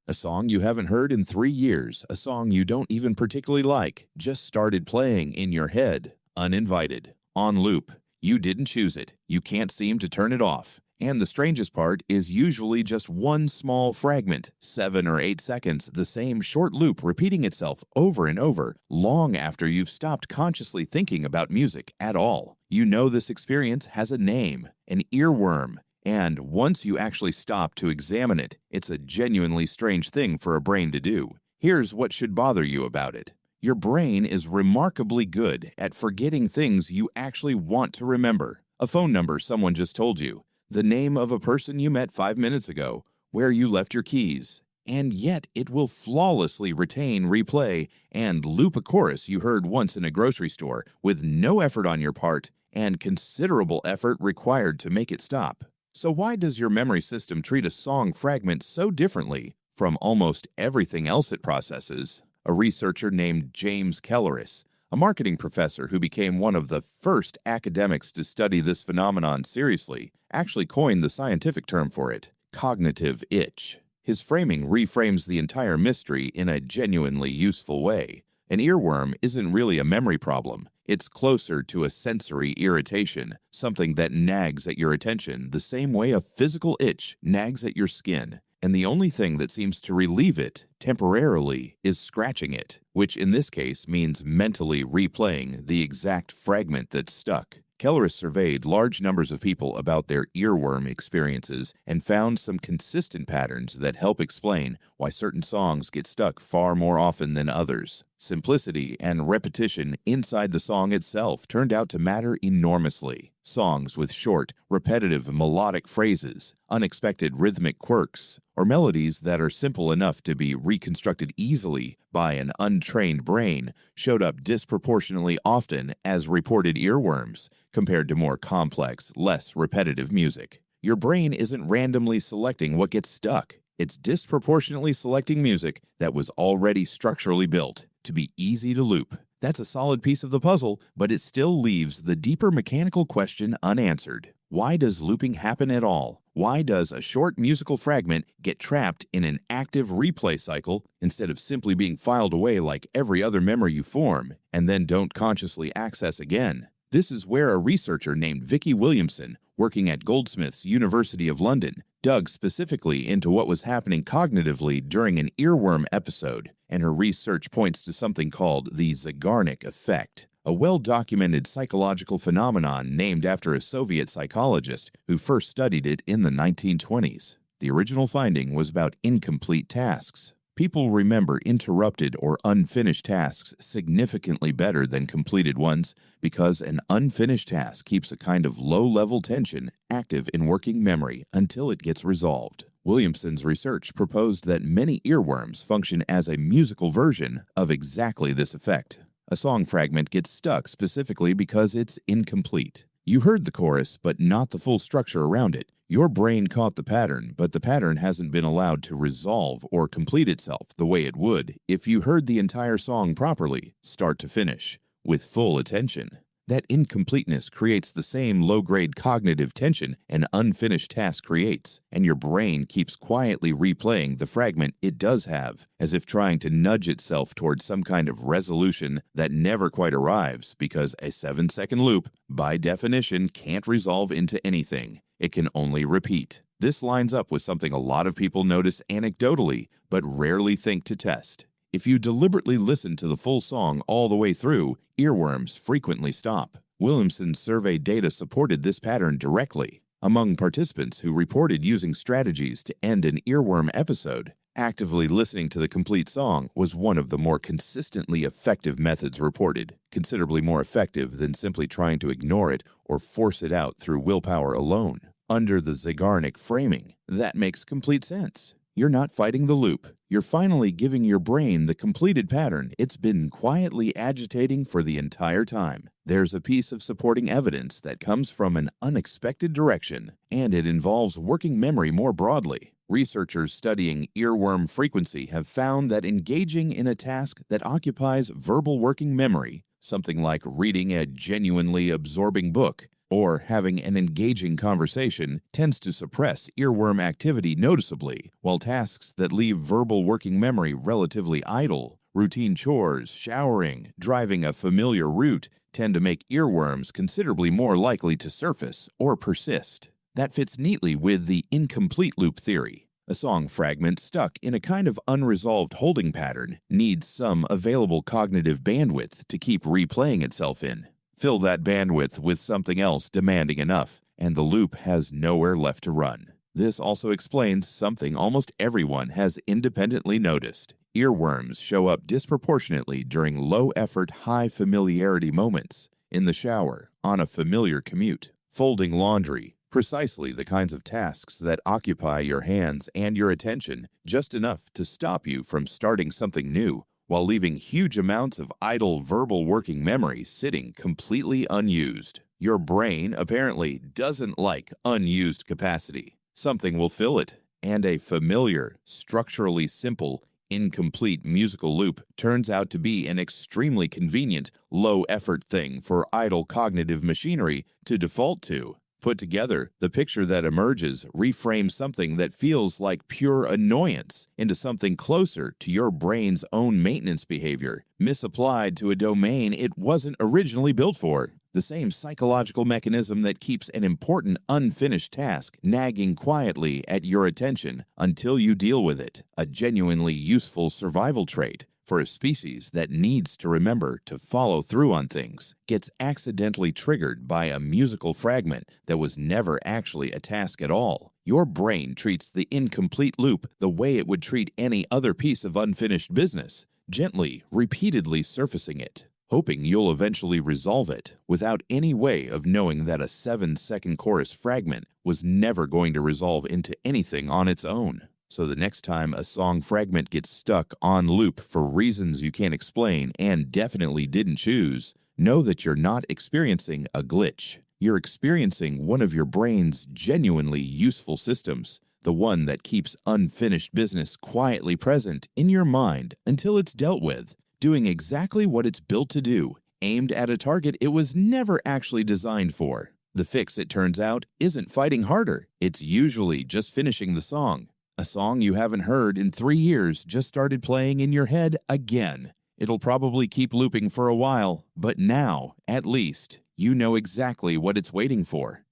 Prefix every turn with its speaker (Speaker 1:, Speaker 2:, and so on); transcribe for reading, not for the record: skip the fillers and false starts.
Speaker 1: A song you haven't heard in 3 years, a song you don't even particularly like, just started playing in your head, uninvited, on loop. You didn't choose it, you can't seem to turn it off. And the strangest part is usually just one small fragment, 7 or 8 seconds, the same short loop repeating itself over and over, long after you've stopped consciously thinking about music at all. You know this experience has a name, an earworm. And once you actually stop to examine it, it's a genuinely strange thing for a brain to do. Here's what should bother you about it. Your brain is remarkably good at forgetting things you actually want to remember. A phone number someone just told you, the name of a person you met 5 minutes ago, where you left your keys. And yet it will flawlessly retain, replay, and loop a chorus you heard once in a grocery store with no effort on your part and considerable effort required to make it stop. So why does your memory system treat a song fragment so differently from almost everything else it processes? A researcher named James Kellaris, a marketing professor who became one of the first academics to study this phenomenon seriously, actually coined the scientific term for it, cognitive itch. His framing reframes the entire mystery in a genuinely useful way. An earworm isn't really a memory problem. It's closer to a sensory irritation, something that nags at your attention the same way a physical itch nags at your skin. And the only thing that seems to relieve it, temporarily, is scratching it, which in this case means mentally replaying the exact fragment that's stuck. Kellaris surveyed large numbers of people about their earworm experiences and found some consistent patterns that help explain why certain songs get stuck far more often than others. Simplicity and repetition inside the song itself turned out to matter enormously. Songs with short, repetitive melodic phrases, unexpected rhythmic quirks, or melodies that are simple enough to be reconstructed easily by an untrained brain showed up disproportionately often as reported earworms compared to more complex, less repetitive music. Your brain isn't randomly selecting what gets stuck. It's disproportionately selecting music that was already structurally built to be easy to loop. That's a solid piece of the puzzle, but it still leaves the deeper mechanical question unanswered. Why does looping happen at all? Why does a short musical fragment get trapped in an active replay cycle instead of simply being filed away like every other memory you form and then don't consciously access again? This is where a researcher named Vicky Williamson, working at Goldsmiths, University of London, dug specifically into what was happening cognitively during an earworm episode, and her research points to something called the Zeigarnik effect, a well-documented psychological phenomenon named after a Soviet psychologist who first studied it in the 1920s. The original finding was about incomplete tasks. People remember interrupted or unfinished tasks significantly better than completed ones because an unfinished task keeps a kind of low-level tension active in working memory until it gets resolved. Williamson's research proposed that many earworms function as a musical version of exactly this effect. A song fragment gets stuck specifically because it's incomplete. You heard the chorus, but not the full structure around it. Your brain caught the pattern, but the pattern hasn't been allowed to resolve or complete itself the way it would if you heard the entire song properly, start to finish, with full attention. That incompleteness creates the same low-grade cognitive tension an unfinished task creates, and your brain keeps quietly replaying the fragment it does have, as if trying to nudge itself towards some kind of resolution that never quite arrives because a 7-second loop, by definition, can't resolve into anything. It can only repeat. This lines up with something a lot of people notice anecdotally, but rarely think to test. If you deliberately listen to the full song all the way through, earworms frequently stop. Williamson's survey data supported this pattern directly. Among participants who reported using strategies to end an earworm episode, actively listening to the complete song was one of the more consistently effective methods reported, considerably more effective than simply trying to ignore it or force it out through willpower alone. Under the Zeigarnik framing, that makes complete sense. You're not fighting the loop. You're finally giving your brain the completed pattern it's been quietly agitating for the entire time. There's a piece of supporting evidence that comes from an unexpected direction, and it involves working memory more broadly. Researchers studying earworm frequency have found that engaging in a task that occupies verbal working memory, something like reading a genuinely absorbing book, or having an engaging conversation tends to suppress earworm activity noticeably, while tasks that leave verbal working memory relatively idle, routine chores, showering, driving a familiar route, tend to make earworms considerably more likely to surface or persist. That fits neatly with the incomplete loop theory. A song fragment stuck in a kind of unresolved holding pattern needs some available cognitive bandwidth to keep replaying itself in. Fill that bandwidth with something else demanding enough, and the loop has nowhere left to run. This also explains something almost everyone has independently noticed. Earworms show up disproportionately during low-effort, high-familiarity moments, in the shower, on a familiar commute, folding laundry, precisely the kinds of tasks that occupy your hands and your attention just enough to stop you from starting something new, while leaving huge amounts of idle verbal working memory sitting completely unused. Your brain apparently doesn't like unused capacity. Something will fill it, and a familiar, structurally simple, incomplete musical loop turns out to be an extremely convenient, low-effort thing for idle cognitive machinery to default to. Put together, the picture that emerges reframes something that feels like pure annoyance into something closer to your brain's own maintenance behavior, misapplied to a domain it wasn't originally built for. The same psychological mechanism that keeps an important unfinished task nagging quietly at your attention until you deal with it, a genuinely useful survival trait for a species that needs to remember to follow through on things, gets accidentally triggered by a musical fragment that was never actually a task at all. Your brain treats the incomplete loop the way it would treat any other piece of unfinished business, gently, repeatedly surfacing it, hoping you'll eventually resolve it without any way of knowing that a 7-second chorus fragment was never going to resolve into anything on its own. So the next time a song fragment gets stuck on loop for reasons you can't explain and definitely didn't choose, know that you're not experiencing a glitch. You're experiencing one of your brain's genuinely useful systems, the one that keeps unfinished business quietly present in your mind until it's dealt with, doing exactly what it's built to do, aimed at a target it was never actually designed for. The fix, it turns out, isn't fighting harder. It's usually just finishing the song. A song you haven't heard in 3 years just started playing in your head again. It'll probably keep looping for a while, but now, at least, you know exactly what it's waiting for.